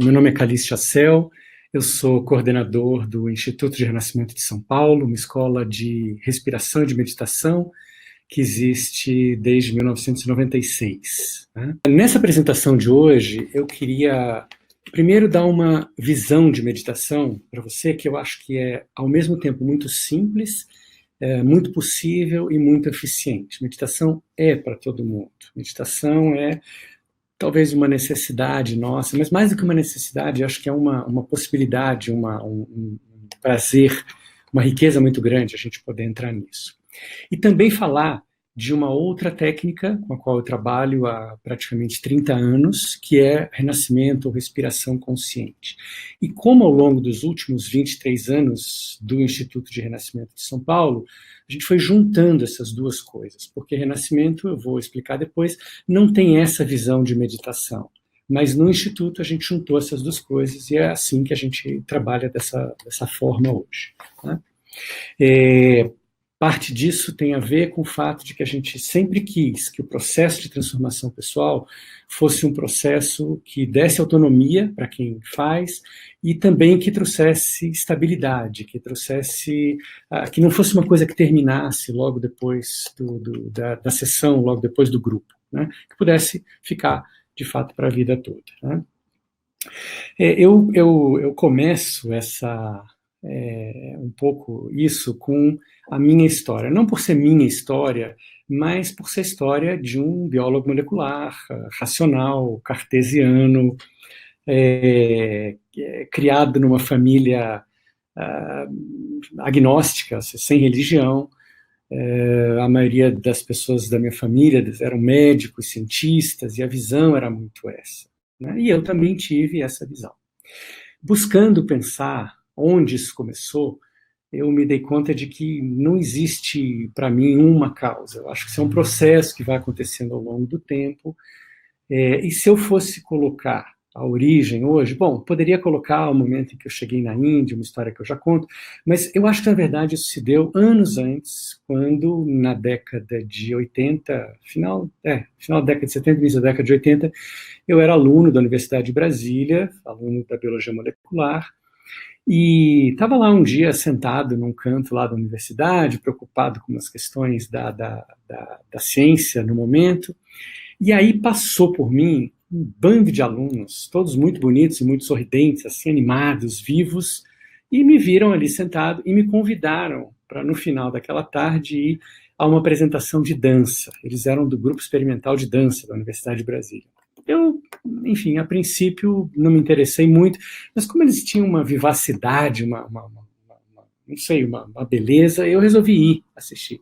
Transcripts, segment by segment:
Meu nome é Calice Chassel, eu sou coordenador do Instituto de Renascimento de São Paulo, uma escola de respiração e de meditação que existe desde 1996. Né? Nessa apresentação de hoje, eu queria primeiro dar uma visão de meditação para você, que eu acho que é, ao mesmo tempo, muito simples, muito possível e muito eficiente. Meditação é para todo mundo. Meditação é talvez uma necessidade nossa, mas mais do que uma necessidade, acho que é uma possibilidade, um prazer, uma riqueza muito grande a gente poder entrar nisso. E também falar de uma outra técnica com a qual eu trabalho há praticamente 30 anos, que é renascimento ou respiração consciente. E como ao longo dos últimos 23 anos do Instituto de Renascimento de São Paulo, a gente foi juntando essas duas coisas, porque renascimento, eu vou explicar depois, não tem essa visão de meditação. Mas no Instituto a gente juntou essas duas coisas e é assim que a gente trabalha dessa forma hoje. Né? Parte disso tem a ver com o fato de que a gente sempre quis que o processo de transformação pessoal fosse um processo que desse autonomia para quem faz e também que trouxesse estabilidade, que trouxesse, que não fosse uma coisa que terminasse logo depois da sessão, logo depois do grupo, né? Que pudesse ficar, de fato, para a vida toda. Né? Eu começo um pouco isso com a minha história, não por ser minha história, mas por ser a história de um biólogo molecular, racional, cartesiano, criado numa família agnóstica, sem religião. A maioria das pessoas da minha família eram médicos, cientistas, e a visão era muito essa. Né? E eu também tive essa visão. Buscando pensar onde isso começou, eu me dei conta de que não existe, para mim, uma causa. Eu acho que isso é um processo que vai acontecendo ao longo do tempo. E se eu fosse colocar a origem hoje, bom, poderia colocar o momento em que eu cheguei na Índia, uma história que eu já conto, mas eu acho que, na verdade, isso se deu anos antes, quando, na década de 80, final da década de 70, início da década de 80, eu era aluno da Universidade de Brasília, aluno da Biologia Molecular, e estava lá um dia sentado num canto lá da universidade, preocupado com as questões da ciência no momento, e aí passou por mim um bando de alunos, todos muito bonitos e muito sorridentes, assim, animados, vivos, e me viram ali sentado e me convidaram para, no final daquela tarde, ir a uma apresentação de dança. Eles eram do grupo experimental de dança da Universidade de Brasília. Eu, enfim, a princípio não me interessei muito, mas como eles tinham uma vivacidade, não sei, uma beleza, eu resolvi ir assistir.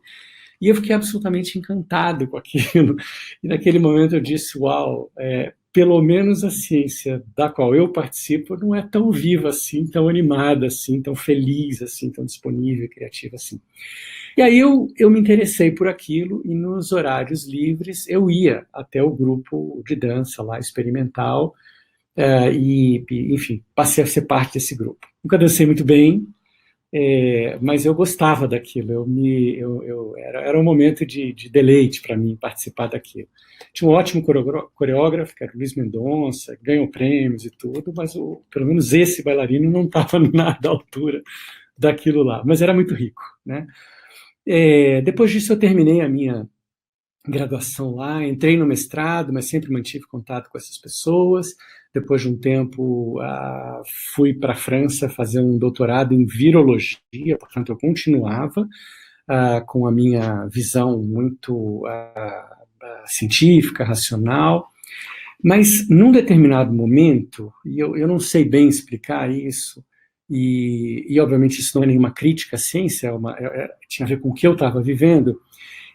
E eu fiquei absolutamente encantado com aquilo. E naquele momento eu disse, uau, pelo menos a ciência da qual eu participo não é tão viva assim, tão animada assim, tão feliz assim, tão disponível, criativa assim. E aí eu me interessei por aquilo e nos horários livres eu ia até o grupo de dança lá, experimental, enfim, passei a ser parte desse grupo. Nunca dancei muito bem, mas eu gostava daquilo, era um momento de deleite para mim participar daquilo. Tinha um ótimo coreógrafo, que era o Luiz Mendonça, ganhou prêmios e tudo, mas pelo menos esse bailarino não estava nada à altura daquilo lá, mas era muito rico, né? Depois disso eu terminei a minha graduação lá, entrei no mestrado, mas sempre mantive contato com essas pessoas. Depois de um tempo, fui para a França fazer um doutorado em virologia, portanto, eu continuava com a minha visão muito científica, racional, mas num determinado momento, e eu não sei bem explicar isso, e obviamente isso não é nenhuma crítica à ciência, tinha a ver com o que eu estava vivendo,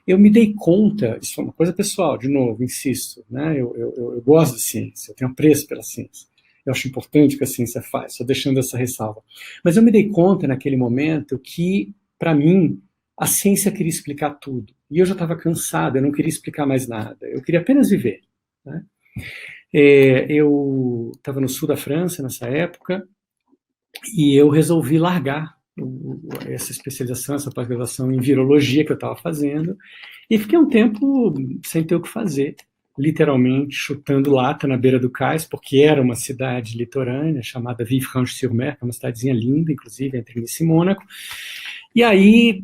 eu me dei conta, isso é uma coisa pessoal, de novo, insisto, né? Eu gosto de ciência, eu tenho apreço pela ciência, eu acho importante o que a ciência faz, só deixando essa ressalva. Mas eu me dei conta naquele momento que, para mim, a ciência queria explicar tudo, e eu já estava cansado, eu não queria explicar mais nada, eu queria apenas viver. Né? Eu estava no sul da França nessa época, e eu resolvi largar essa especialização, essa pós-graduação em virologia que eu estava fazendo, e fiquei um tempo sem ter o que fazer. literalmente chutando lata na beira do cais, porque era uma cidade litorânea chamada Villefranche-sur-Mer, que é uma cidadezinha linda, inclusive, entre Nice e Mônaco. E aí,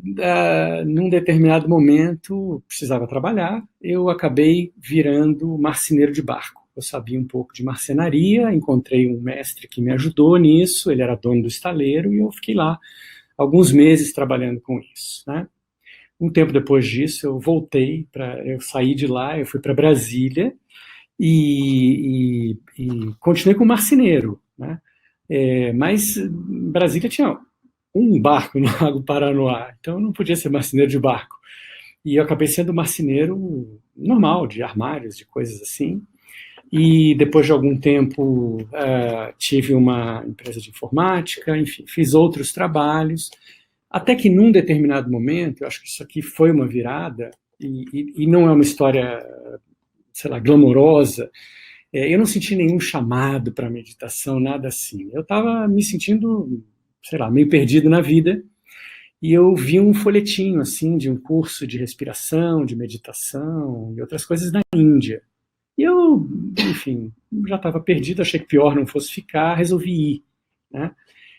num determinado momento, precisava trabalhar, eu acabei virando marceneiro de barco. Eu sabia um pouco de marcenaria, encontrei um mestre que me ajudou nisso, ele era dono do estaleiro, e eu fiquei lá alguns meses trabalhando com isso, né? Um tempo depois disso, eu voltei, eu saí de lá, eu fui para Brasília e continuei como marceneiro, né? Mas Brasília tinha um barco no Lago Paranoá, então eu não podia ser marceneiro de barco. E eu acabei sendo marceneiro normal, de armários, de coisas assim. E depois de algum tempo tive uma empresa de informática, enfim, fiz outros trabalhos. Até que num determinado momento, eu acho que isso aqui foi uma virada, e não é uma história, sei lá, glamourosa, eu não senti nenhum chamado para meditação, nada assim. Eu estava me sentindo, sei lá, meio perdido na vida, e eu vi um folhetinho, assim, de um curso de respiração, de meditação e outras coisas na Índia. E eu, enfim, já estava perdido, achei que pior não fosse ficar, resolvi ir, né?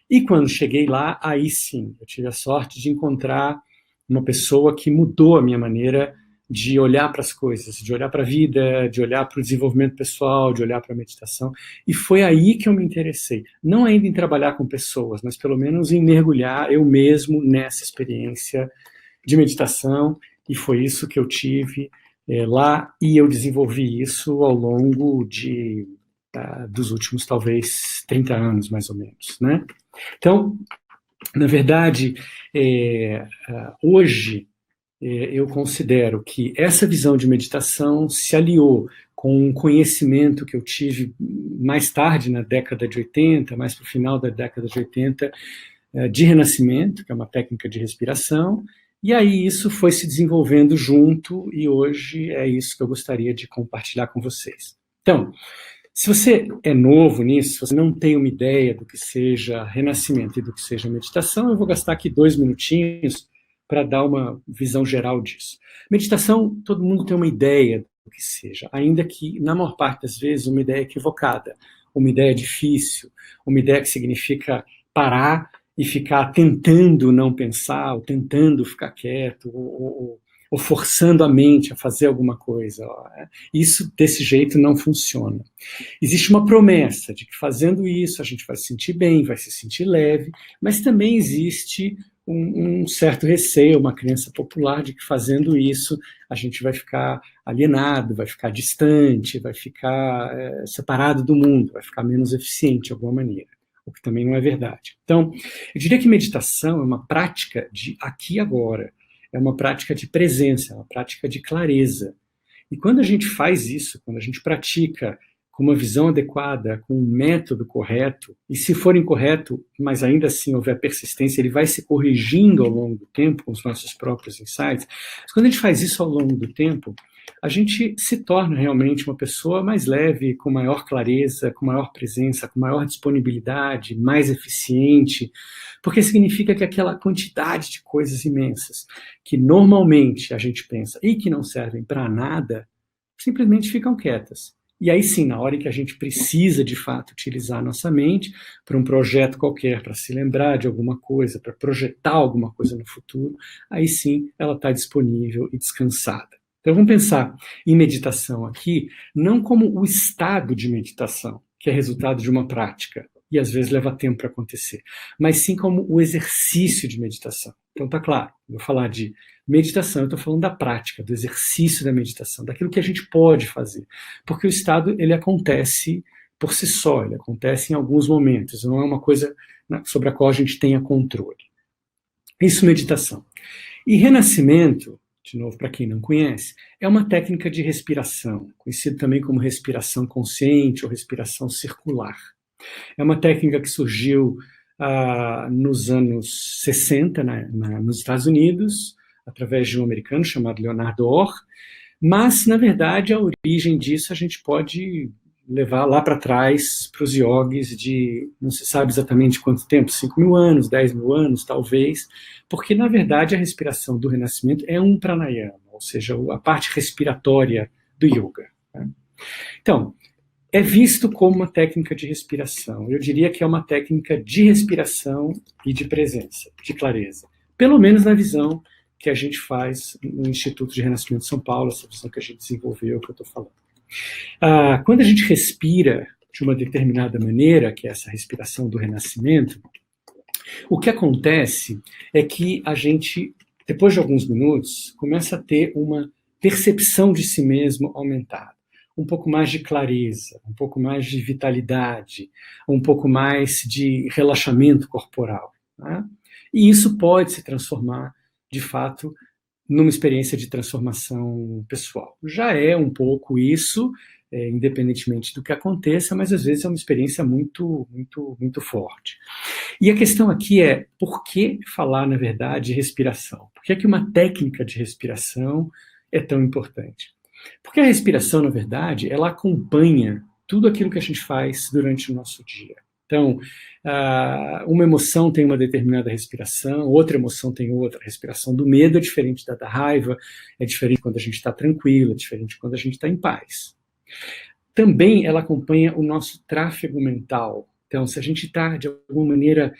E quando cheguei lá, aí sim, eu tive a sorte de encontrar uma pessoa que mudou a minha maneira de olhar para as coisas, de olhar para a vida, de olhar para o desenvolvimento pessoal, de olhar para a meditação. E foi aí que eu me interessei. Não ainda em trabalhar com pessoas, mas pelo menos em mergulhar eu mesmo nessa experiência de meditação. E foi isso que eu tive lá, e eu desenvolvi isso ao longo dos últimos, talvez, 30 anos, mais ou menos, né? Então, na verdade, hoje eu considero que essa visão de meditação se aliou com um conhecimento que eu tive mais tarde, na década de 80, mais para o final da década de 80, de renascimento, que é uma técnica de respiração, e aí isso foi se desenvolvendo junto, e hoje é isso que eu gostaria de compartilhar com vocês. Então, se você é novo nisso, se você não tem uma ideia do que seja renascimento e do que seja meditação, eu vou gastar aqui 2 minutinhos para dar uma visão geral disso. Meditação, todo mundo tem uma ideia do que seja, ainda que, na maior parte das vezes, uma ideia equivocada, uma ideia difícil, uma ideia que significa parar e ficar tentando não pensar, ou tentando ficar quieto, ou forçando a mente a fazer alguma coisa. Isso, desse jeito, não funciona. Existe uma promessa de que fazendo isso a gente vai se sentir bem, vai se sentir leve, mas também existe um certo receio, uma crença popular de que fazendo isso a gente vai ficar alienado, vai ficar distante, vai ficar separado do mundo, vai ficar menos eficiente de alguma maneira, o que também não é verdade. Então, eu diria que meditação é uma prática de aqui e agora, é uma prática de presença, é uma prática de clareza. E quando a gente faz isso, quando a gente pratica com uma visão adequada, com um método correto, e se for incorreto, mas ainda assim houver persistência, ele vai se corrigindo ao longo do tempo, com os nossos próprios insights. Mas quando a gente faz isso ao longo do tempo, a gente se torna realmente uma pessoa mais leve, com maior clareza, com maior presença, com maior disponibilidade, mais eficiente, porque significa que aquela quantidade de coisas imensas que normalmente a gente pensa e que não servem para nada, simplesmente ficam quietas. E aí sim, na hora em que a gente precisa de fato utilizar a nossa mente para um projeto qualquer, para se lembrar de alguma coisa, para projetar alguma coisa no futuro, aí sim ela está disponível e descansada. Então vamos pensar em meditação aqui, não como o estado de meditação, que é resultado de uma prática, e às vezes leva tempo para acontecer, mas sim como o exercício de meditação. Então tá claro, vou falar de meditação, eu estou falando da prática, do exercício da meditação, daquilo que a gente pode fazer, porque o estado ele acontece por si só, ele acontece em alguns momentos, não é uma coisa sobre a qual a gente tenha controle. Isso, meditação. E renascimento, de novo, para quem não conhece, é uma técnica de respiração, conhecida também como respiração consciente ou respiração circular. É uma técnica que surgiu nos anos 60 nos Estados Unidos, através de um americano chamado Leonardo Orr, mas, na verdade, a origem disso a gente pode levar lá para trás, para os yogis de, não se sabe exatamente quanto tempo, 5.000 anos, 10.000 anos, talvez, porque, na verdade, a respiração do renascimento é um pranayama, ou seja, a parte respiratória do yoga. Né? Então, é visto como uma técnica de respiração. Eu diria que é uma técnica de respiração e de presença, de clareza. Pelo menos na visão que a gente faz no Instituto de Renascimento de São Paulo, essa visão que a gente desenvolveu, que eu estou falando. Quando a gente respira de uma determinada maneira, que é essa respiração do renascimento, o que acontece é que a gente, depois de alguns minutos, começa a ter uma percepção de si mesmo aumentada. Um pouco mais de clareza, um pouco mais de vitalidade, um pouco mais de relaxamento corporal. Né? E isso pode se transformar, de fato, numa experiência de transformação pessoal. Já é um pouco isso, independentemente do que aconteça, mas às vezes é uma experiência muito, muito, muito forte. E a questão aqui é, por que falar, na verdade, de respiração? Por que é que uma técnica de respiração é tão importante? Porque a respiração, na verdade, ela acompanha tudo aquilo que a gente faz durante o nosso dia. Então, uma emoção tem uma determinada respiração, outra emoção tem outra. A respiração do medo é diferente da raiva, é diferente quando a gente está tranquilo, é diferente quando a gente está em paz. Também ela acompanha o nosso tráfego mental. Então, se a gente está, de alguma maneira,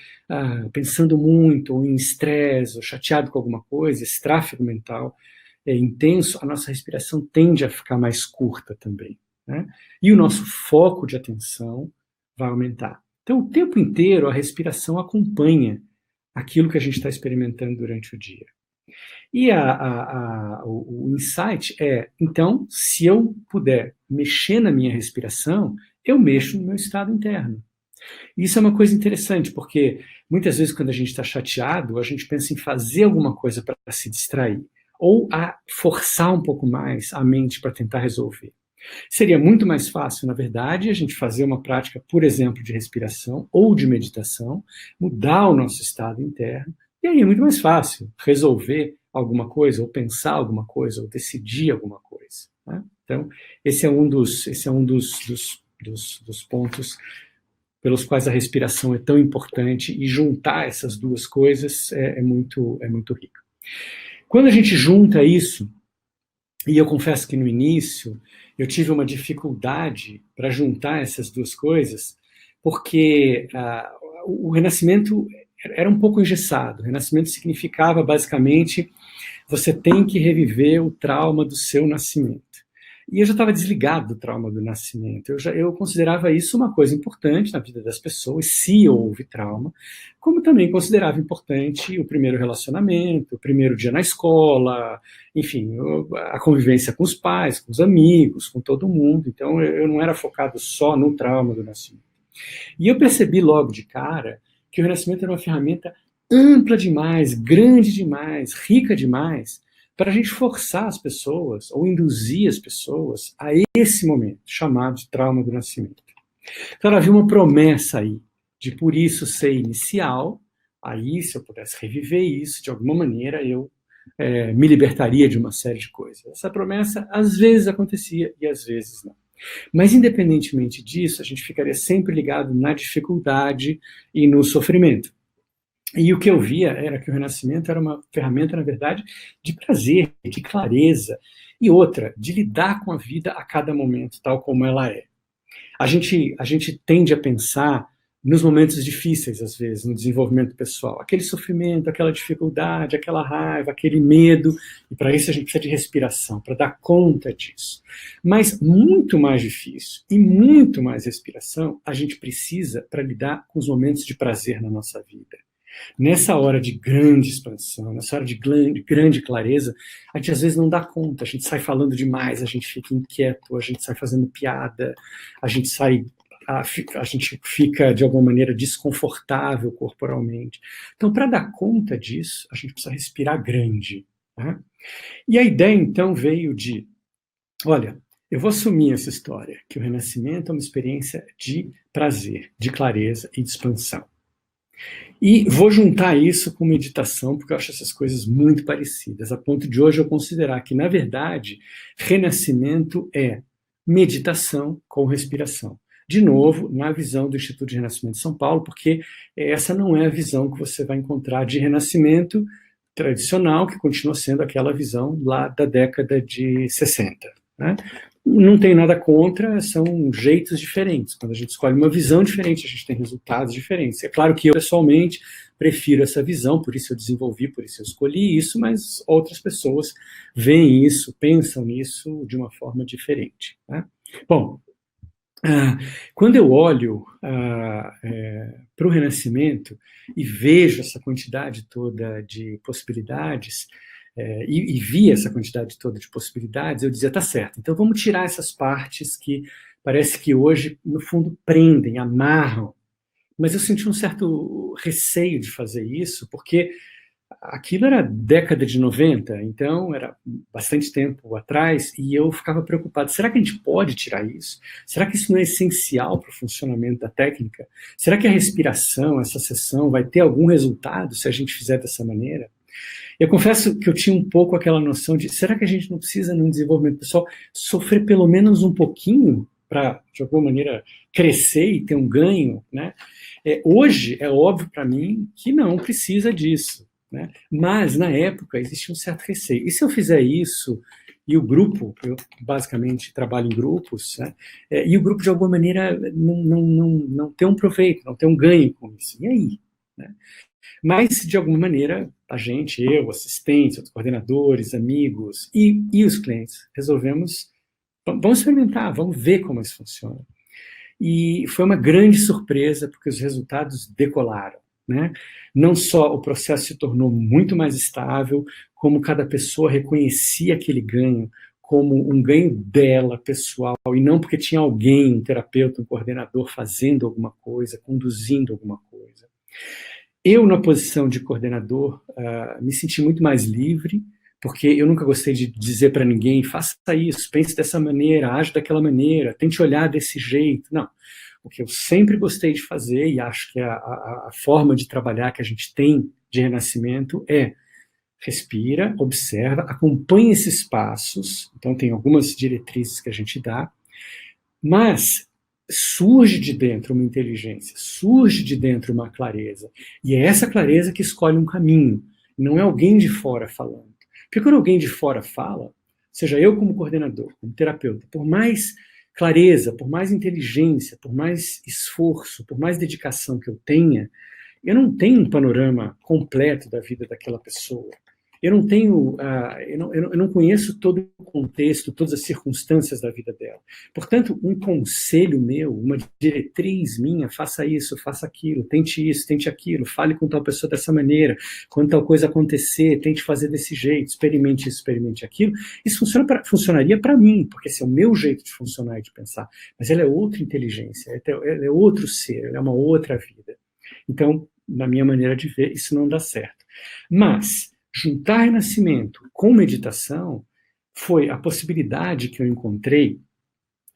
pensando muito, ou em estresse, ou chateado com alguma coisa, esse tráfego mental é intenso, a nossa respiração tende a ficar mais curta também. Né? E o nosso foco de atenção vai aumentar. Então, o tempo inteiro, a respiração acompanha aquilo que a gente está experimentando durante o dia. E o insight é, então, se eu puder mexer na minha respiração, eu mexo no meu estado interno. Isso é uma coisa interessante, porque muitas vezes quando a gente está chateado, a gente pensa em fazer alguma coisa para se distrair, ou a forçar um pouco mais a mente para tentar resolver. Seria muito mais fácil, na verdade, a gente fazer uma prática, por exemplo, de respiração ou de meditação, mudar o nosso estado interno, e aí é muito mais fácil resolver alguma coisa, ou pensar alguma coisa, ou decidir alguma coisa. Né? Então, esse é um dos pontos pelos quais a respiração é tão importante, e juntar essas duas coisas é muito rico. Quando a gente junta isso, e eu confesso que no início eu tive uma dificuldade para juntar essas duas coisas, porque o Renascimento era um pouco engessado. O Renascimento significava, basicamente, você tem que reviver o trauma do seu nascimento. E eu já estava desligado do trauma do nascimento. Eu considerava isso uma coisa importante na vida das pessoas, se houve trauma, como também considerava importante o primeiro relacionamento, o primeiro dia na escola, enfim, a convivência com os pais, com os amigos, com todo mundo. Então, eu não era focado só no trauma do nascimento. E eu percebi logo de cara que o Renascimento era uma ferramenta ampla demais, grande demais, rica demais, para a gente forçar as pessoas, ou induzir as pessoas a esse momento, chamado de trauma do nascimento. Então havia uma promessa aí, de por isso ser inicial, aí se eu pudesse reviver isso, de alguma maneira eu me libertaria de uma série de coisas. Essa promessa às vezes acontecia e às vezes não. Mas independentemente disso, a gente ficaria sempre ligado na dificuldade e no sofrimento. E o que eu via era que o Renascimento era uma ferramenta, na verdade, de prazer, de clareza, e outra, de lidar com a vida a cada momento, tal como ela é. A gente tende a pensar nos momentos difíceis, às vezes, no desenvolvimento pessoal. Aquele sofrimento, aquela dificuldade, aquela raiva, aquele medo, e para isso a gente precisa de respiração, para dar conta disso. Mas muito mais difícil e muito mais respiração a gente precisa para lidar com os momentos de prazer na nossa vida. Nessa hora de grande expansão, nessa hora de grande clareza, a gente às vezes não dá conta, a gente sai falando demais, a gente fica inquieto, a gente sai fazendo piada, a gente fica de alguma maneira desconfortável corporalmente. Então, para dar conta disso, a gente precisa respirar grande. Né? E a ideia então veio de, olha, eu vou assumir essa história, que o Renascimento é uma experiência de prazer, de clareza e de expansão. E vou juntar isso com meditação, porque eu acho essas coisas muito parecidas, a ponto de hoje eu considerar que, na verdade, renascimento é meditação com respiração. De novo, na visão do Instituto de Renascimento de São Paulo, porque essa não é a visão que você vai encontrar de renascimento tradicional, que continua sendo aquela visão lá da década de 60. Né? Não tem nada contra, são jeitos diferentes. Quando a gente escolhe uma visão diferente, a gente tem resultados diferentes. É claro que eu, pessoalmente, prefiro essa visão, por isso eu desenvolvi, por isso eu escolhi isso, mas outras pessoas veem isso, pensam nisso de uma forma diferente. Tá? Bom, quando eu olho para o Renascimento e vejo essa quantidade toda de possibilidades, e vi essa quantidade toda de possibilidades, eu dizia, tá certo, então vamos tirar essas partes que parece que hoje, no fundo, prendem, amarram. Mas eu senti um certo receio de fazer isso, porque aquilo era década de 90, então era bastante tempo atrás, e eu ficava preocupado, será que a gente pode tirar isso? Será que isso não é essencial para o funcionamento da técnica? Será que a respiração, essa sessão, vai ter algum resultado se a gente fizer dessa maneira? Eu confesso que eu tinha um pouco aquela noção de, será que a gente não precisa, no desenvolvimento pessoal, sofrer pelo menos um pouquinho para, de alguma maneira, crescer e ter um ganho, né? Hoje é óbvio para mim que não precisa disso, né? Mas, na época, existia um certo receio. E se eu fizer isso, e o grupo, eu basicamente trabalho em grupos, né? E o grupo, de alguma maneira, não tem um proveito, não tem um ganho com isso. E aí? Né? Mas, de alguma maneira, a gente, eu, assistentes, outros coordenadores, amigos e os clientes, resolvemos, vamos experimentar, vamos ver como isso funciona. E foi uma grande surpresa, porque os resultados decolaram. Né? Não só o processo se tornou muito mais estável, como cada pessoa reconhecia aquele ganho como um ganho dela, pessoal, e não porque tinha alguém, um terapeuta, um coordenador, fazendo alguma coisa, conduzindo alguma coisa. Eu, na posição de coordenador, me senti muito mais livre, porque eu nunca gostei de dizer para ninguém, faça isso, pense dessa maneira, age daquela maneira, tente olhar desse jeito. Não. O que eu sempre gostei de fazer, e acho que a forma de trabalhar que a gente tem de renascimento é respira, observa, acompanha esses passos, então tem algumas diretrizes que a gente dá, mas surge de dentro uma inteligência, surge de dentro uma clareza. E é essa clareza que escolhe um caminho, não é alguém de fora falando. Porque quando alguém de fora fala, seja eu como coordenador, como terapeuta, por mais clareza, por mais inteligência, por mais esforço, por mais dedicação que eu tenha, eu não tenho um panorama completo da vida daquela pessoa. Eu não tenho, eu não conheço todo o contexto, todas as circunstâncias da vida dela. Portanto, um conselho meu, uma diretriz minha, faça isso, faça aquilo, tente isso, tente aquilo, fale com tal pessoa dessa maneira, quando tal coisa acontecer, tente fazer desse jeito, experimente isso, experimente aquilo. Isso funcionaria para mim, porque esse é o meu jeito de funcionar e de pensar. Mas ela é outra inteligência, ela é outro ser, ela é uma outra vida. Então, na minha maneira de ver, isso não dá certo. Mas juntar renascimento com meditação foi a possibilidade que eu encontrei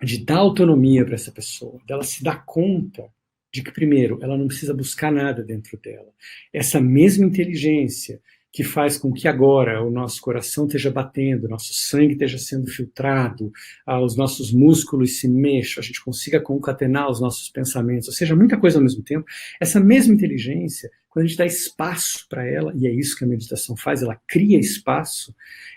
de dar autonomia para essa pessoa, dela se dar conta de que, primeiro, ela não precisa buscar nada dentro dela. Essa mesma inteligência que faz com que agora o nosso coração esteja batendo, o nosso sangue esteja sendo filtrado, os nossos músculos se mexam, a gente consiga concatenar os nossos pensamentos, ou seja, muita coisa ao mesmo tempo. Essa mesma inteligência, quando a gente dá espaço para ela, e é isso que a meditação faz, ela cria espaço,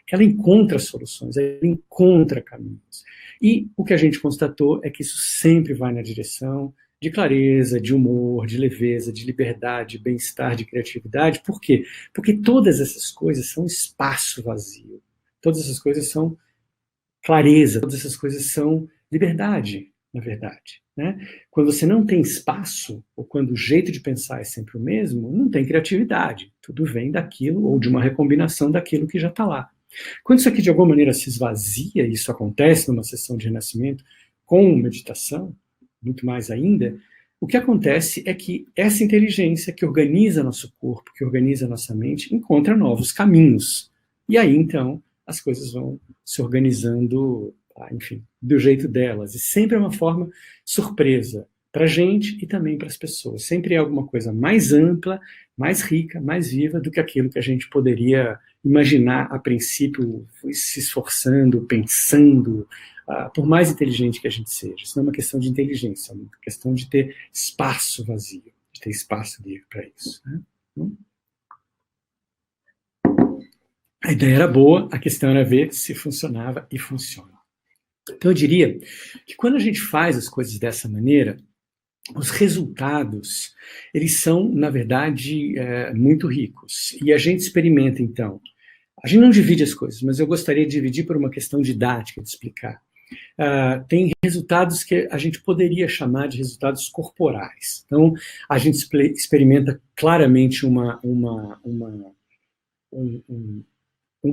ela encontra soluções, ela encontra caminhos. E o que a gente constatou é que isso sempre vai na direção de clareza, de humor, de leveza, de liberdade, de bem-estar, de criatividade. Por quê? Porque todas essas coisas são espaço vazio. Todas essas coisas são clareza, todas essas coisas são liberdade, na verdade. Né? Quando você não tem espaço, ou quando o jeito de pensar é sempre o mesmo, não tem criatividade. Tudo vem daquilo, ou de uma recombinação daquilo que já está lá. Quando isso aqui de alguma maneira se esvazia, e isso acontece numa sessão de renascimento com meditação, muito mais ainda, o que acontece é que essa inteligência que organiza nosso corpo, que organiza nossa mente, encontra novos caminhos. E aí, então, as coisas vão se organizando, enfim, do jeito delas. E sempre é uma forma surpresa para a gente e também para as pessoas. Sempre é alguma coisa mais ampla, mais rica, mais viva do que aquilo que a gente poderia imaginar a princípio, se esforçando, pensando, por mais inteligente que a gente seja. Isso não é uma questão de inteligência, é uma questão de ter espaço vazio, de ter espaço livre para isso. Né? A ideia era boa, a questão era ver se funcionava e funciona. Então, eu diria que quando a gente faz as coisas dessa maneira, os resultados, eles são, na verdade, muito ricos. E a gente experimenta, então. A gente não divide as coisas, mas eu gostaria de dividir por uma questão didática, de explicar. Tem resultados que a gente poderia chamar de resultados corporais. Então, a gente experimenta claramente um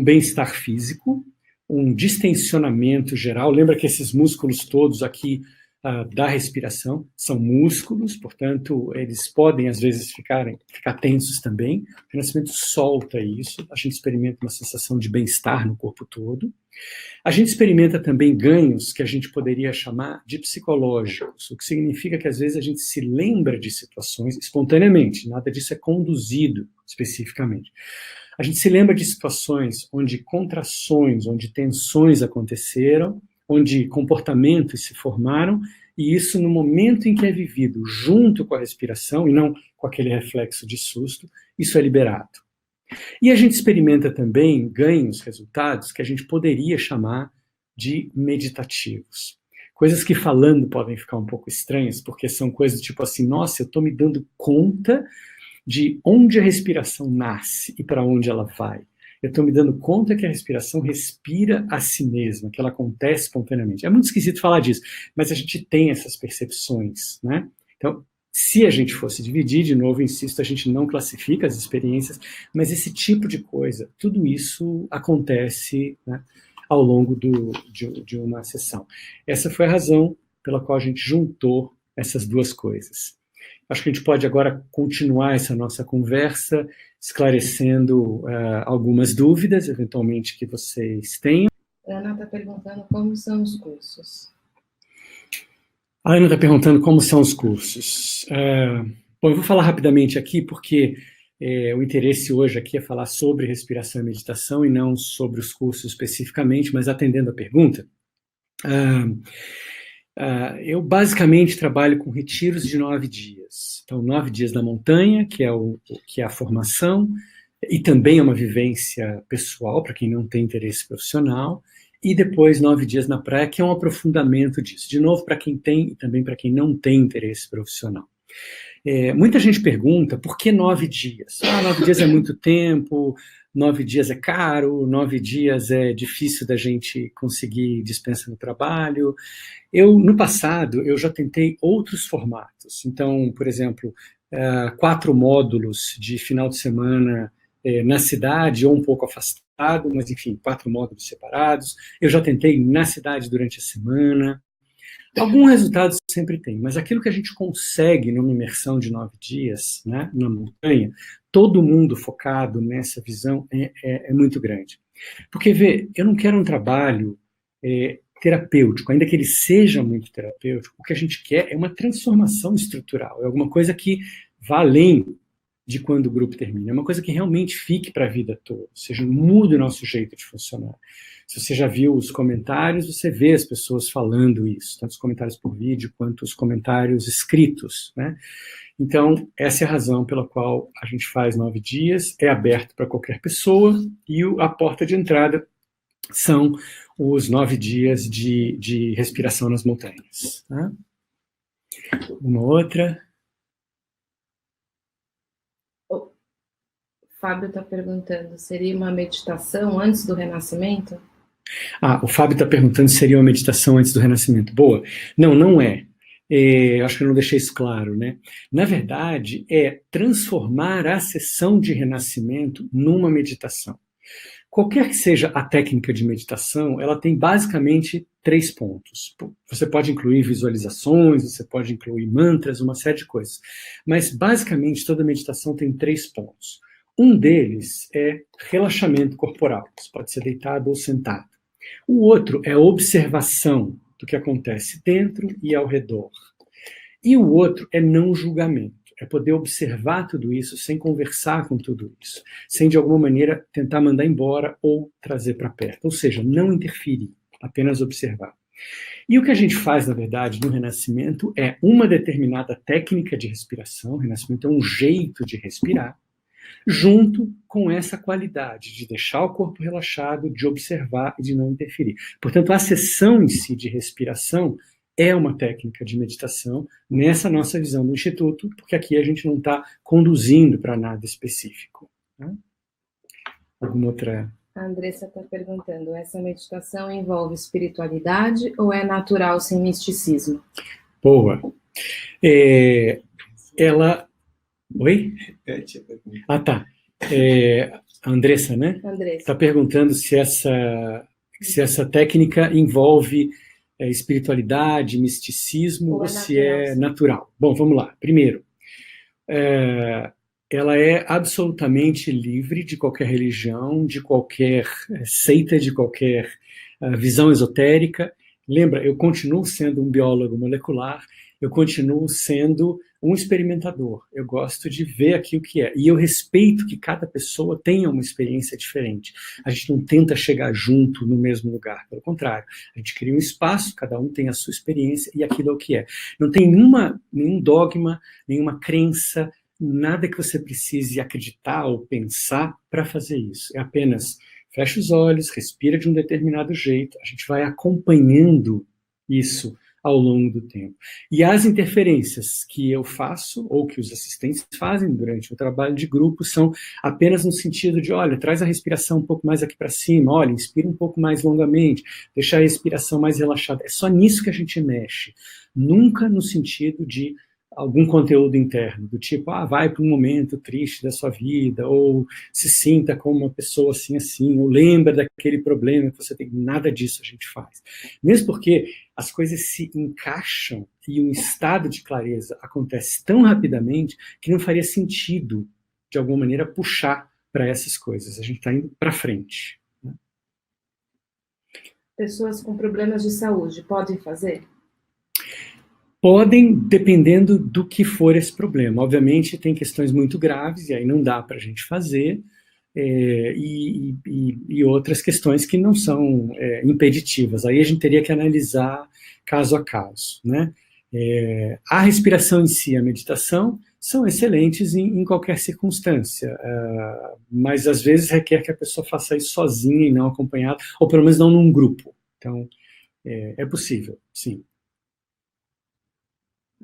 bem-estar físico, um distensionamento geral. Lembra que esses músculos todos aqui da respiração são músculos, portanto, eles podem, às vezes, ficar tensos também. O renascimento solta isso, a gente experimenta uma sensação de bem-estar no corpo todo. A gente experimenta também ganhos que a gente poderia chamar de psicológicos, o que significa que, às vezes, a gente se lembra de situações espontaneamente, nada disso é conduzido especificamente. A gente se lembra de situações onde contrações, onde tensões aconteceram, onde comportamentos se formaram, e isso no momento em que é vivido junto com a respiração, e não com aquele reflexo de susto, isso é liberado. E a gente experimenta também ganhos, resultados, que a gente poderia chamar de meditativos. Coisas que falando podem ficar um pouco estranhas, porque são coisas tipo assim, nossa, eu estou me dando conta de onde a respiração nasce e para onde ela vai. Eu estou me dando conta que a respiração respira a si mesma, que ela acontece espontaneamente. É muito esquisito falar disso, mas a gente tem essas percepções, né? Então, se a gente fosse dividir, de novo, insisto, a gente não classifica as experiências, mas esse tipo de coisa, tudo isso acontece, né, ao longo de uma sessão. Essa foi a razão pela qual a gente juntou essas duas coisas. Acho que a gente pode agora continuar essa nossa conversa, esclarecendo algumas dúvidas, eventualmente, que vocês tenham. A Ana está perguntando como são os cursos. A Ana está perguntando como são os cursos. Bom, eu vou falar rapidamente aqui, porque o interesse hoje aqui é falar sobre respiração e meditação e não sobre os cursos especificamente, mas atendendo a pergunta. Eu basicamente trabalho com retiros de 9 dias. Então, 9 dias na montanha, que é a formação, e também é uma vivência pessoal, para quem não tem interesse profissional, e depois 9 dias na praia, que é um aprofundamento disso. De novo, para quem tem e também para quem não tem interesse profissional. Muita gente pergunta, por que 9 dias? 9 dias é muito tempo, 9 dias é caro, 9 dias é difícil da gente conseguir dispensa no trabalho. No passado, eu já tentei outros formatos. Então, por exemplo, 4 módulos de final de semana na cidade ou um pouco afastado, mas enfim, 4 módulos separados. Eu já tentei na cidade durante a semana. Algum resultado sempre tem, mas aquilo que a gente consegue numa imersão de 9 dias, né, na montanha, todo mundo focado nessa visão é muito grande. Porque, vê, eu não quero um trabalho terapêutico, ainda que ele seja muito terapêutico, o que a gente quer é uma transformação estrutural, é alguma coisa que vá além de quando o grupo termina, é uma coisa que realmente fique para a vida toda, ou seja, mude o nosso jeito de funcionar. Se você já viu os comentários, você vê as pessoas falando isso, tanto os comentários por vídeo quanto os comentários escritos, né? Então, essa é a razão pela qual a gente faz 9 dias, é aberto para qualquer pessoa, e a porta de entrada são os 9 dias de respiração nas montanhas. Tá? Uma outra. O Fábio está perguntando, seria uma meditação antes do renascimento? O Fábio está perguntando se seria uma meditação antes do renascimento. Boa. Não é. Acho que eu não deixei isso claro, né? Na verdade, é transformar a sessão de renascimento numa meditação. Qualquer que seja a técnica de meditação, ela tem basicamente 3 pontos. Você pode incluir visualizações, você pode incluir mantras, uma série de coisas. Mas, basicamente, toda meditação tem 3 pontos. Um deles é relaxamento corporal. Você pode ser deitado ou sentado. O outro é a observação do que acontece dentro e ao redor. E o outro é não julgamento. É poder observar tudo isso sem conversar com tudo isso. Sem, de alguma maneira, tentar mandar embora ou trazer para perto. Ou seja, não interferir, apenas observar. E o que a gente faz, na verdade, no Renascimento é uma determinada técnica de respiração. O Renascimento é um jeito de respirar. junto com essa qualidade de deixar o corpo relaxado, de observar e de não interferir. Portanto, a sessão em si de respiração é uma técnica de meditação nessa nossa visão do Instituto, porque aqui a gente não está conduzindo para nada específico. Né? Alguma outra... A Andressa está perguntando, essa meditação envolve espiritualidade ou é natural sem misticismo? Boa. Ela... Oi? Ah, tá. A Andressa, né? Andressa. Está perguntando se essa técnica envolve espiritualidade, misticismo ou se é natural. Bom, vamos lá. Primeiro, ela é absolutamente livre de qualquer religião, de qualquer seita, de qualquer visão esotérica. Lembra, eu continuo sendo um biólogo molecular, eu continuo sendo um experimentador. Eu gosto de ver aqui o que é. E eu respeito que cada pessoa tenha uma experiência diferente. A gente não tenta chegar junto no mesmo lugar. Pelo contrário, a gente cria um espaço, cada um tem a sua experiência e aquilo é o que é. Não tem nenhum dogma, nenhuma crença, nada que você precise acreditar ou pensar para fazer isso. É apenas fecha os olhos, respira de um determinado jeito, a gente vai acompanhando isso ao longo do tempo. E as interferências que eu faço, ou que os assistentes fazem durante o trabalho de grupo, são apenas no sentido de, olha, traz a respiração um pouco mais aqui para cima, olha, inspira um pouco mais longamente, deixa a respiração mais relaxada. É só nisso que a gente mexe. Nunca no sentido de algum conteúdo interno, do tipo, vai para um momento triste da sua vida, ou se sinta como uma pessoa assim, ou lembra daquele problema que você tem. Nada disso a gente faz. Mesmo porque as coisas se encaixam e um estado de clareza acontece tão rapidamente que não faria sentido, de alguma maneira, puxar para essas coisas. A gente está indo para frente. Né? Pessoas com problemas de saúde podem fazer? Podem, dependendo do que for esse problema. Obviamente, tem questões muito graves, e aí não dá para a gente fazer, e outras questões que não são impeditivas. Aí a gente teria que analisar caso a caso. Né? A respiração em si, a meditação, são excelentes em qualquer circunstância, mas às vezes requer que a pessoa faça isso sozinha e não acompanhada, ou pelo menos não num grupo. Então, é possível, sim.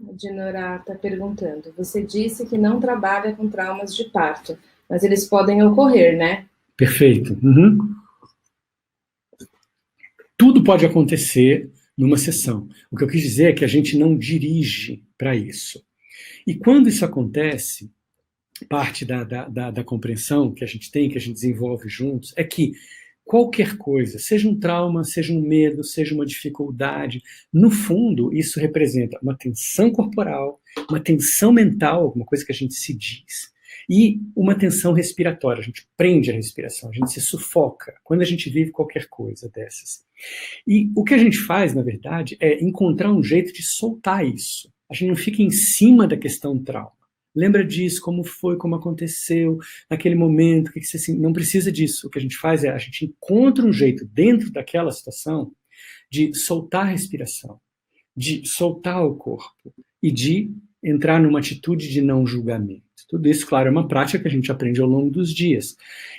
A Dinora está perguntando, você disse que não trabalha com traumas de parto, mas eles podem ocorrer, né? Perfeito. Uhum. Tudo pode acontecer numa sessão. O que eu quis dizer é que a gente não dirige para isso. E quando isso acontece, parte da compreensão que a gente tem, que a gente desenvolve juntos, é que qualquer coisa, seja um trauma, seja um medo, seja uma dificuldade, no fundo, isso representa uma tensão corporal, uma tensão mental, alguma coisa que a gente se diz, e uma tensão respiratória. A gente prende a respiração, a gente se sufoca quando a gente vive qualquer coisa dessas. E o que a gente faz, na verdade, é encontrar um jeito de soltar isso. A gente não fica em cima da questão trauma. Lembra disso, como foi, como aconteceu, naquele momento, o que você assim, não precisa disso. O que a gente faz é, a gente encontra um jeito dentro daquela situação de soltar a respiração, de soltar o corpo e de entrar numa atitude de não julgamento. Tudo isso, claro, é uma prática que a gente aprende ao longo dos dias.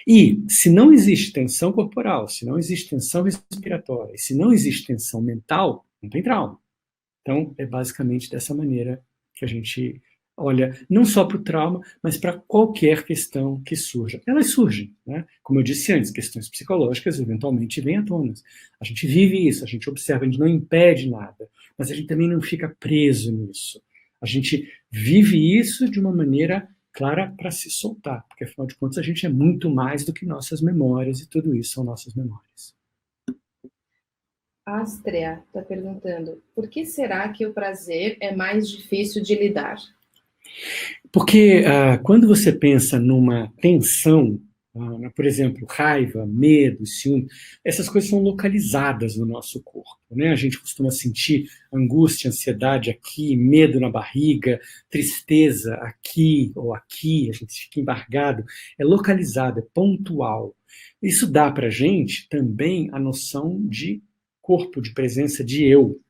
E se não existe tensão corporal, se não existe tensão respiratória, se não existe tensão mental, não tem trauma. Então, é basicamente dessa maneira que a gente olha não só para o trauma, mas para qualquer questão que surja. Elas surgem, né? Como eu disse antes, questões psicológicas eventualmente vêm à tona. A gente vive isso, a gente observa, a gente não impede nada, mas a gente também não fica preso nisso. A gente vive isso de uma maneira clara para se soltar, porque afinal de contas a gente é muito mais do que nossas memórias e tudo isso são nossas memórias. A Astrea está perguntando, por que será que o prazer é mais difícil de lidar? Porque quando você pensa numa tensão, por exemplo, raiva, medo, ciúme, essas coisas são localizadas no nosso corpo. Né? A gente costuma sentir angústia, ansiedade aqui, medo na barriga, tristeza aqui ou aqui, a gente fica embargado. É localizado, é pontual. Isso dá para a gente também a noção de corpo, de presença de eu.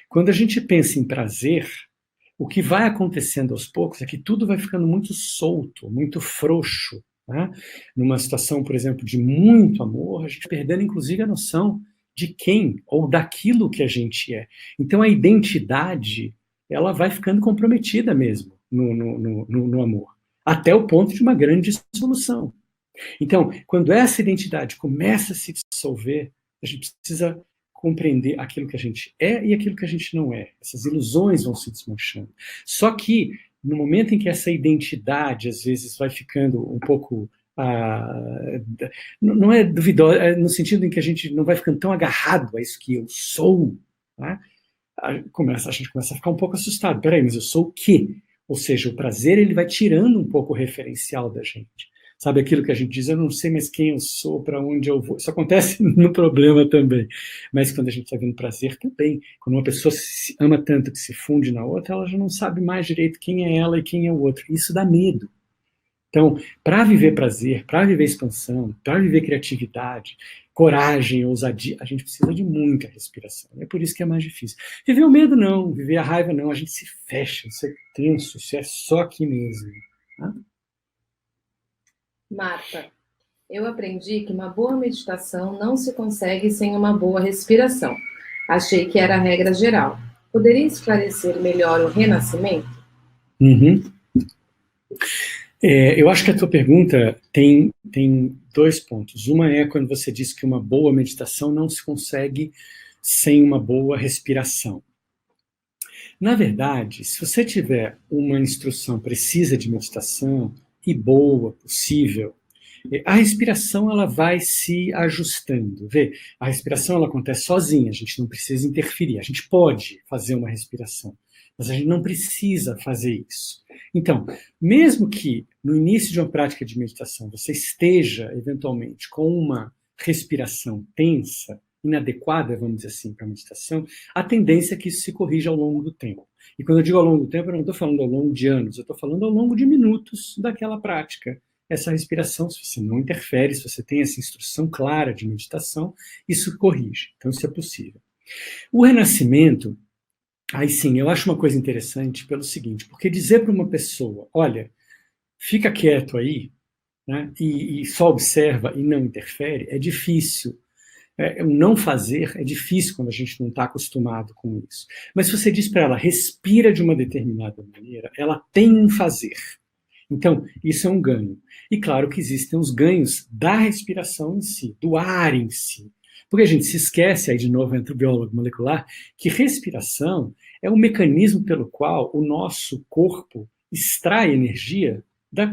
Quando a gente pensa em prazer, o que vai acontecendo aos poucos é que tudo vai ficando muito solto, muito frouxo, né? Numa situação, por exemplo, de muito amor, a gente perdendo inclusive a noção de quem ou daquilo que a gente é. Então a identidade, ela vai ficando comprometida mesmo no amor, até o ponto de uma grande dissolução. Então, quando essa identidade começa a se dissolver, a gente precisa compreender aquilo que a gente é e aquilo que a gente não é. Essas ilusões vão se desmanchando. Só que, no momento em que essa identidade, às vezes, vai ficando um pouco... não é duvidosa, é no sentido em que a gente não vai ficando tão agarrado a isso que eu sou, né? A gente começa a ficar um pouco assustado. Peraí, mas eu sou o quê? Ou seja, o prazer ele vai tirando um pouco o referencial da gente. Sabe aquilo que a gente diz, eu não sei mais quem eu sou, para onde eu vou. Isso acontece no problema também. Mas quando a gente está vendo prazer também, quando uma pessoa se ama tanto que se funde na outra, ela já não sabe mais direito quem é ela e quem é o outro. Isso dá medo. Então, para viver prazer, para viver expansão, para viver criatividade, coragem, ousadia, a gente precisa de muita respiração. É por isso que é mais difícil. Viver o medo não, viver a raiva não, a gente se fecha, isso é tenso, isso é só aqui mesmo. Tá? Marta, eu aprendi que uma boa meditação não se consegue sem uma boa respiração. Achei que era a regra geral. Poderia esclarecer melhor o renascimento? Uhum. Eu acho que a tua pergunta tem dois pontos. Uma é quando você diz que uma boa meditação não se consegue sem uma boa respiração. Na verdade, se você tiver uma instrução precisa de meditação e boa, possível, a respiração ela vai se ajustando. Vê, a respiração ela acontece sozinha, a gente não precisa interferir. A gente pode fazer uma respiração, mas a gente não precisa fazer isso. Então, mesmo que no início de uma prática de meditação você esteja, eventualmente, com uma respiração tensa, inadequada, vamos dizer assim, para a meditação, a tendência é que isso se corrija ao longo do tempo. E quando eu digo ao longo do tempo, eu não estou falando ao longo de anos, eu estou falando ao longo de minutos daquela prática. Essa respiração, se você não interfere, se você tem essa instrução clara de meditação, isso corrige. Então, isso é possível. O renascimento, aí sim, eu acho uma coisa interessante pelo seguinte, porque dizer para uma pessoa, olha, fica quieto aí, né, e só observa e não interfere, é difícil. O não fazer é difícil quando a gente não está acostumado com isso. Mas se você diz para ela, respira de uma determinada maneira, ela tem um fazer. Então, isso é um ganho. E claro que existem os ganhos da respiração em si, do ar em si. Porque a gente se esquece, aí de novo entra o biólogo molecular, que respiração é um mecanismo pelo qual o nosso corpo extrai energia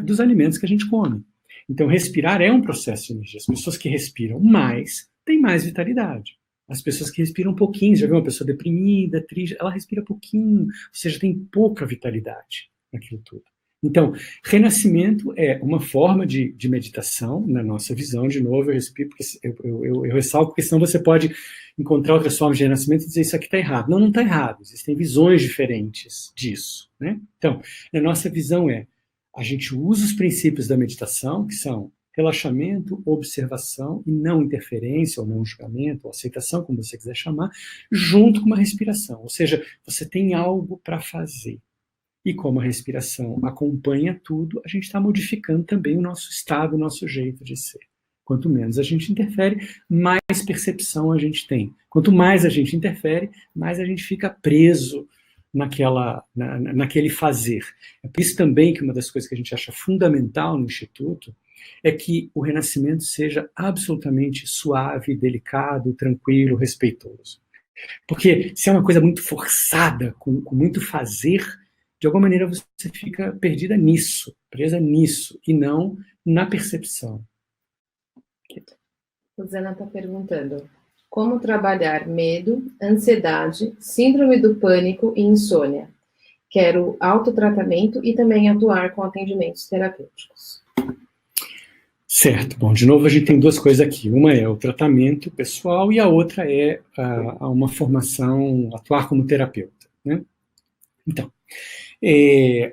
dos alimentos que a gente come. Então, respirar é um processo de energia. As pessoas que respiram mais têm mais vitalidade. As pessoas que respiram um pouquinho, já viu uma pessoa deprimida, triste, ela respira pouquinho, ou seja, tem pouca vitalidade naquilo tudo. Então, renascimento é uma forma de meditação, na nossa visão, de novo, eu ressalvo, porque senão você pode encontrar outras formas de renascimento e dizer isso aqui está errado. Não, não está errado, existem visões diferentes disso. Né? Então, a nossa visão a gente usa os princípios da meditação, que são relaxamento, observação e não interferência, ou não julgamento, ou aceitação, como você quiser chamar, junto com uma respiração. Ou seja, você tem algo para fazer. E como a respiração acompanha tudo, a gente está modificando também o nosso estado, o nosso jeito de ser. Quanto menos a gente interfere, mais percepção a gente tem. Quanto mais a gente interfere, mais a gente fica preso naquele fazer. É por isso também que uma das coisas que a gente acha fundamental no Instituto é que o renascimento seja absolutamente suave, delicado, tranquilo, respeitoso. Porque se é uma coisa muito forçada, com muito fazer, de alguma maneira você fica perdida nisso, presa nisso, e não na percepção. Rosana está perguntando, como trabalhar medo, ansiedade, síndrome do pânico e insônia? Quero autotratamento e também atuar com atendimentos terapêuticos. Certo. Bom, de novo a gente tem duas coisas aqui. Uma é o tratamento pessoal e a outra é uma formação, atuar como terapeuta. Né? Então,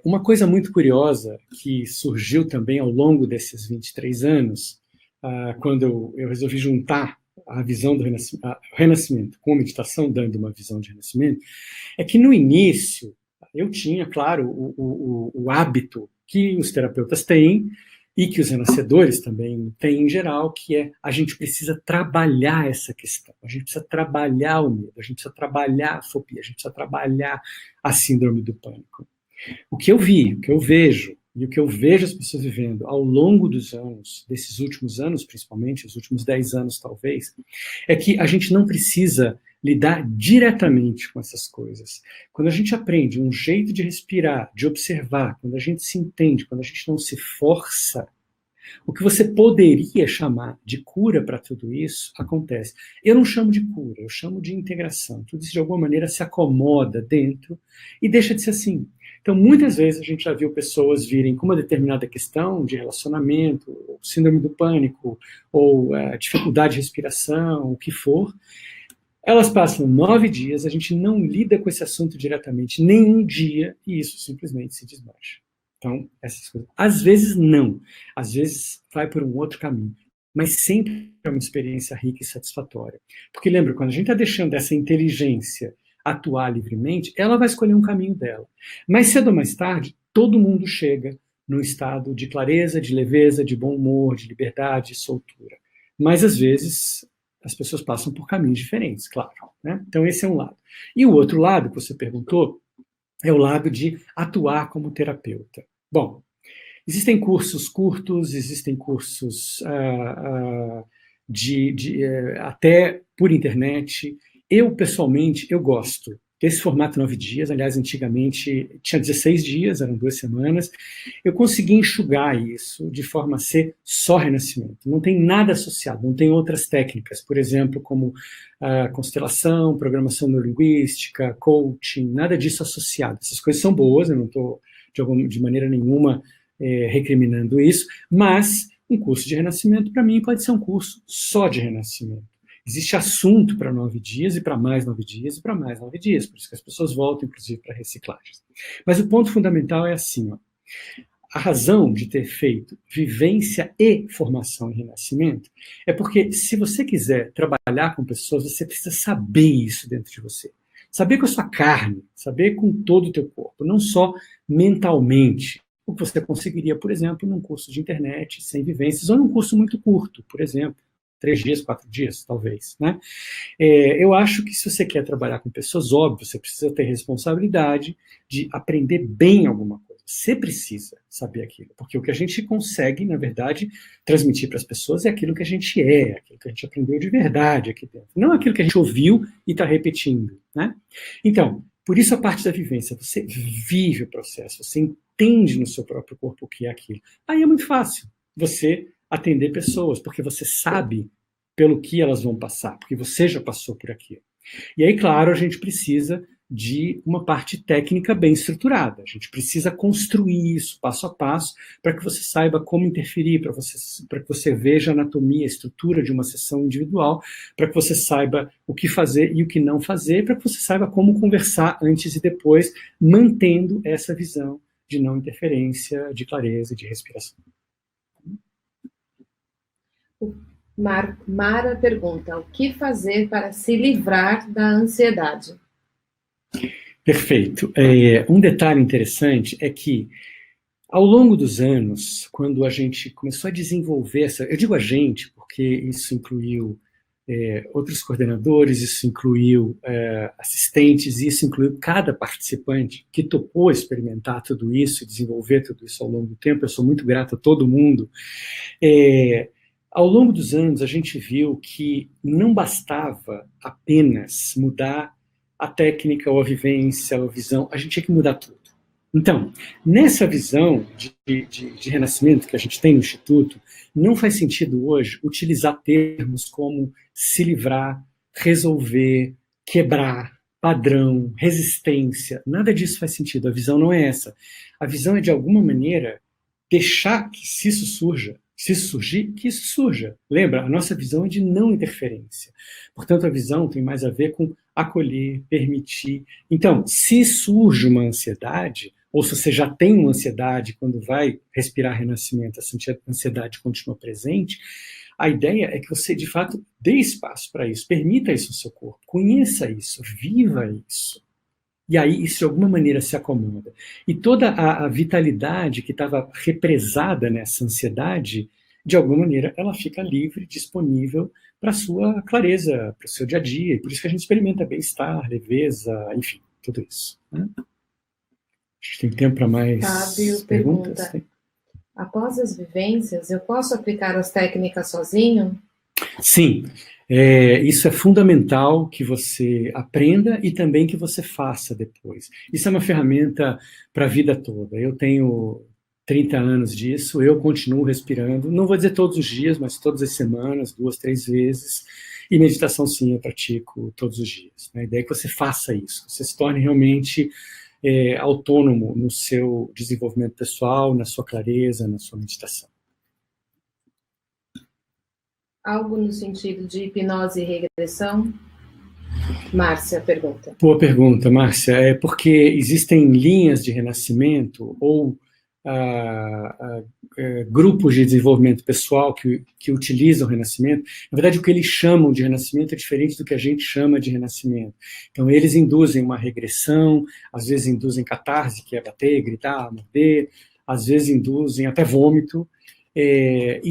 uma coisa muito curiosa que surgiu também ao longo desses 23 anos, quando eu resolvi juntar a visão do renascimento com a meditação, dando uma visão de renascimento, é que no início, Eu tinha, claro, o hábito que os terapeutas têm e que os renascedores também têm em geral, que é a gente precisa trabalhar essa questão, a gente precisa trabalhar o medo, a gente precisa trabalhar a fobia, a gente precisa trabalhar a síndrome do pânico. O que eu vi, o que eu vejo, e o que eu vejo as pessoas vivendo ao longo dos anos, desses últimos anos principalmente, os últimos 10 anos talvez, é que a gente não precisa lidar diretamente com essas coisas. Quando a gente aprende um jeito de respirar, de observar, quando a gente se entende, quando a gente não se força, o que você poderia chamar de cura para tudo isso acontece. Eu não chamo de cura, eu chamo de integração. Tudo isso de alguma maneira se acomoda dentro e deixa de ser assim. Então, muitas vezes a gente já viu pessoas virem com uma determinada questão de relacionamento, ou síndrome do pânico, ou dificuldade de respiração, o que for. Elas passam 9 dias, a gente não lida com esse assunto diretamente nenhum dia, e isso simplesmente se desmancha. Então, essas coisas. Às vezes não, às vezes vai por um outro caminho, mas sempre é uma experiência rica e satisfatória. Porque lembra, quando a gente está deixando essa inteligência atuar livremente, ela vai escolher um caminho dela. Mais cedo ou mais tarde, todo mundo chega num estado de clareza, de leveza, de bom humor, de liberdade, de soltura. Mas às vezes as pessoas passam por caminhos diferentes, claro. Né? Então esse é um lado. E o outro lado que você perguntou é o lado de atuar como terapeuta. Bom, existem cursos curtos, existem cursos até por internet. Eu, pessoalmente, eu gosto desse formato 9 dias. Aliás, antigamente tinha 16 dias, eram 2 semanas. Eu consegui enxugar isso de forma a ser só renascimento. Não tem nada associado, não tem outras técnicas, por exemplo, como constelação, programação neurolinguística, coaching, nada disso associado. Essas coisas são boas, eu não estou de maneira nenhuma recriminando isso, mas um curso de renascimento, para mim, pode ser um curso só de renascimento. Existe assunto para 9 dias e para mais 9 dias e para mais 9 dias, por isso que as pessoas voltam, inclusive, para reciclagens. Mas o ponto fundamental é assim, ó, a razão de ter feito vivência e formação em renascimento é porque, se você quiser trabalhar com pessoas, você precisa saber isso dentro de você. Saber com a sua carne, saber com todo o teu corpo, não só mentalmente. O que você conseguiria, por exemplo, num curso de internet, sem vivências, ou num curso muito curto, por exemplo, 3 dias, 4 dias, talvez. Né? Eu acho que se você quer trabalhar com pessoas, óbvio, você precisa ter responsabilidade de aprender bem alguma coisa. Você precisa saber aquilo, porque o que a gente consegue, na verdade, transmitir para as pessoas é aquilo que a gente é, aquilo que a gente aprendeu de verdade aqui dentro, não aquilo que a gente ouviu e está repetindo. Né? Então, por isso a parte da vivência, você vive o processo, você entende no seu próprio corpo o que é aquilo. Aí é muito fácil você atender pessoas, porque você sabe pelo que elas vão passar, porque você já passou por aquilo. E aí, claro, a gente precisa de uma parte técnica bem estruturada. A gente precisa construir isso passo a passo para que você saiba como interferir, para que você veja a anatomia, a estrutura de uma sessão individual, para que você saiba o que fazer e o que não fazer, para que você saiba como conversar antes e depois, mantendo essa visão de não interferência, de clareza e de respiração. Mara pergunta: o que fazer para se livrar da ansiedade? Perfeito. Um detalhe interessante é que, ao longo dos anos, quando a gente começou a desenvolver essa... Eu digo a gente, porque isso incluiu outros coordenadores, isso incluiu assistentes, isso incluiu cada participante que topou experimentar tudo isso, desenvolver tudo isso ao longo do tempo. Eu sou muito grato a todo mundo. Ao longo dos anos, a gente viu que não bastava apenas mudar a técnica, ou a vivência, ou a visão, a gente tinha que mudar tudo. Então, nessa visão de renascimento que a gente tem no Instituto, não faz sentido hoje utilizar termos como se livrar, resolver, quebrar, padrão, resistência. Nada disso faz sentido, a visão não é essa. A visão é, de alguma maneira, deixar que, se isso surgir, que isso surja. Lembra, a nossa visão é de não interferência. Portanto, a visão tem mais a ver com acolher, permitir. Então, se surge uma ansiedade, ou se você já tem uma ansiedade, quando vai respirar renascimento, essa ansiedade continua presente, a ideia é que você, de fato, dê espaço para isso, permita isso no seu corpo, conheça isso, viva isso. E aí isso de alguma maneira se acomoda. E toda a vitalidade que estava represada nessa ansiedade, de alguma maneira, ela fica livre, disponível para a sua clareza, para o seu dia a dia. E por isso que a gente experimenta bem-estar, leveza, enfim, tudo isso. Né? A gente tem tempo para mais Fábio perguntas? Pergunta: após as vivências, eu posso aplicar as técnicas sozinho? Sim, isso é fundamental que você aprenda e também que você faça depois. Isso é uma ferramenta para a vida toda. Eu tenho 30 anos disso, eu continuo respirando, não vou dizer todos os dias, mas todas as semanas, 2, 3 vezes, e meditação sim, eu pratico todos os dias. Né? A ideia é que você faça isso, você se torne realmente autônomo no seu desenvolvimento pessoal, na sua clareza, na sua meditação. Algo no sentido de hipnose e regressão? Márcia pergunta. Boa pergunta, Márcia. É porque existem linhas de renascimento ou grupos de desenvolvimento pessoal que utilizam o renascimento. Na verdade, o que eles chamam de renascimento é diferente do que a gente chama de renascimento. Então, eles induzem uma regressão, às vezes induzem catarse, que é bater, gritar, morder, às vezes induzem até vômito. E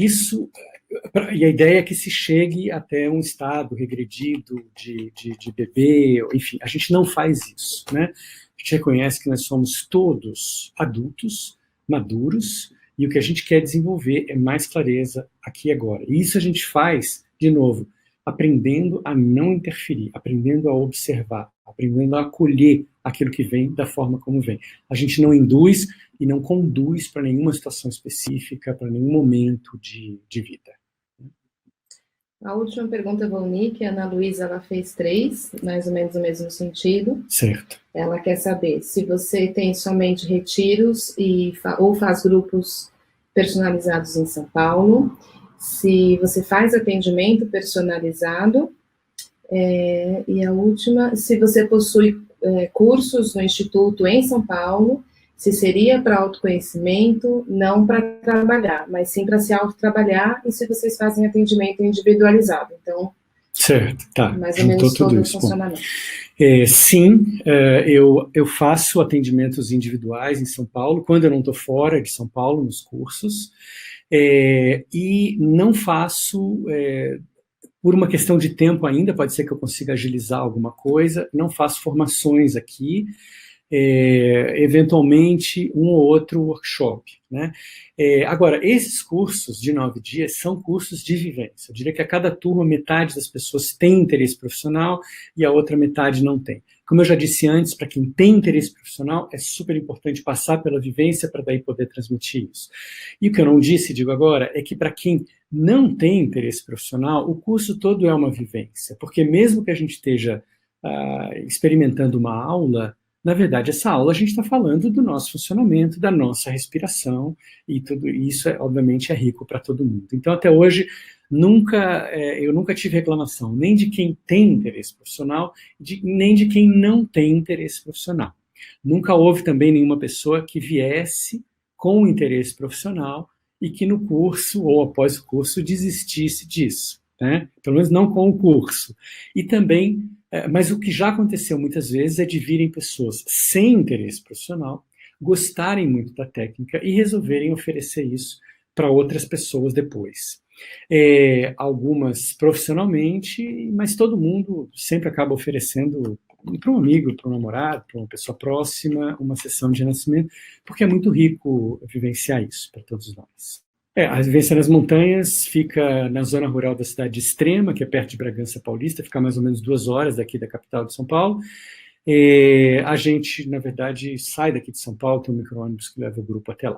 a ideia é que se chegue até um estado regredido de bebê, enfim, a gente não faz isso, né? A gente reconhece que nós somos todos adultos, maduros, e o que a gente quer desenvolver é mais clareza aqui e agora. E isso a gente faz, de novo, aprendendo a não interferir, aprendendo a observar, aprendendo a acolher aquilo que vem da forma como vem. A gente não induz e não conduz para nenhuma situação específica, para nenhum momento de vida. A última pergunta, Valnick, a Ana Luísa, ela fez 3, mais ou menos no mesmo sentido. Certo. Ela quer saber se você tem somente retiros ou faz grupos personalizados em São Paulo, se você faz atendimento personalizado, e a última, se você possui cursos no Instituto em São Paulo, se seria para autoconhecimento, não para trabalhar, mas sim para se autotrabalhar, e se vocês fazem atendimento individualizado. Então, certo, tá. Mais ou menos todo o funcionamento. Sim, eu faço atendimentos individuais em São Paulo, quando eu não estou fora de São Paulo, nos cursos, e não faço, por uma questão de tempo ainda, pode ser que eu consiga agilizar alguma coisa, não faço formações aqui, eventualmente um ou outro workshop, né? Agora, esses cursos de 9 dias são cursos de vivência. Eu diria que a cada turma, metade das pessoas tem interesse profissional e a outra metade não tem. Como eu já disse antes, para quem tem interesse profissional, é super importante passar pela vivência para daí poder transmitir isso. E o que eu não disse, digo agora, é que para quem não tem interesse profissional, o curso todo é uma vivência, porque mesmo que a gente esteja experimentando uma aula, na verdade, essa aula a gente está falando do nosso funcionamento, da nossa respiração, e tudo isso, obviamente, é rico para todo mundo. Então, até hoje, eu nunca tive reclamação, nem de quem tem interesse profissional, nem de quem não tem interesse profissional. Nunca houve também nenhuma pessoa que viesse com interesse profissional e que no curso, ou após o curso, desistisse disso, né? Pelo menos não com o curso. E também... Mas o que já aconteceu muitas vezes é de virem pessoas sem interesse profissional, gostarem muito da técnica e resolverem oferecer isso para outras pessoas depois. Algumas profissionalmente, mas todo mundo sempre acaba oferecendo para um amigo, para um namorado, para uma pessoa próxima, uma sessão de renascimento, porque é muito rico vivenciar isso para todos nós. A vivência nas montanhas fica na zona rural da cidade de Extrema, que é perto de Bragança Paulista, fica mais ou menos 2 horas daqui da capital de São Paulo. A gente, na verdade, sai daqui de São Paulo, tem um micro-ônibus que leva o grupo até lá.